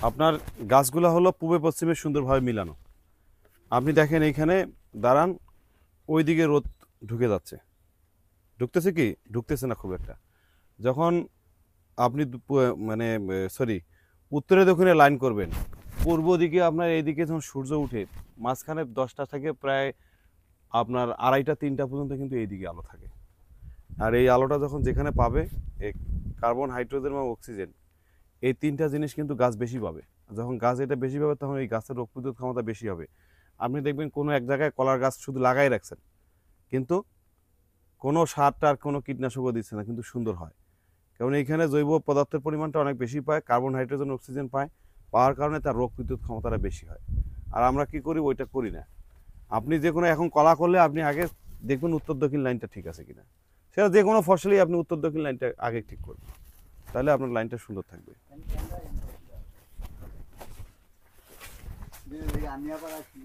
আপনার গাছগুলো হলো পূবে পশ্চিমে সুন্দরভাবে মিলানো। আপনি দেখেন এইখানে দাঁড়ান, ওইদিকে রোদ ঢুকে যাচ্ছে, ঢুকতেছে কি ঢুকতেছে না খুব একটা। যখন আপনি মানে সরি উত্তরে দক্ষিণে লাইন করবেন, পূর্ব দিকে আপনার এইদিকে যখন সূর্য উঠে মাঝখানে 10টা থেকে প্রায় আপনার 2:30 3টা পর্যন্ত কিন্তু এইদিকে আলো থাকে। আর এই আলোটা যখন যেখানে পাবে, এই কার্বন হাইড্রোজেন এবং অক্সিজেন, এই তিনটা জিনিস কিন্তু গাছ বেশি পাবে। যখন গাছ এটা বেশি পাবে তখন এই গাছের রোগ প্রতিরোধ ক্ষমতা বেশি হবে। আপনি দেখবেন কোনো এক জায়গায় কলার গাছ শুধু লাগাই রাখছেন, কিন্তু কোনো সার টার কোনো কীটনাশকও দিচ্ছে না, কিন্তু সুন্দর হয়। কারণ এইখানে জৈব পদার্থের পরিমাণটা অনেক বেশি পায়, কার্বন হাইড্রোজেন অক্সিজেন পায়, পাওয়ার কারণে তার রোগ প্রতিরোধ ক্ষমতাটা বেশি হয়। আর আমরা কি করি, ওইটা করি না। আপনি যে কোনো এখন কলা করলে আপনি আগে দেখবেন উত্তর দক্ষিণ লাইনটা ঠিক আছে কিনা। সেটা যে কোনো ফসলই আপনি উত্তর দক্ষিণ লাইনটা আগে ঠিক করবেন, তাহলে আপনার লাইনটা সুন্দর থাকবে। আমি আবার আসি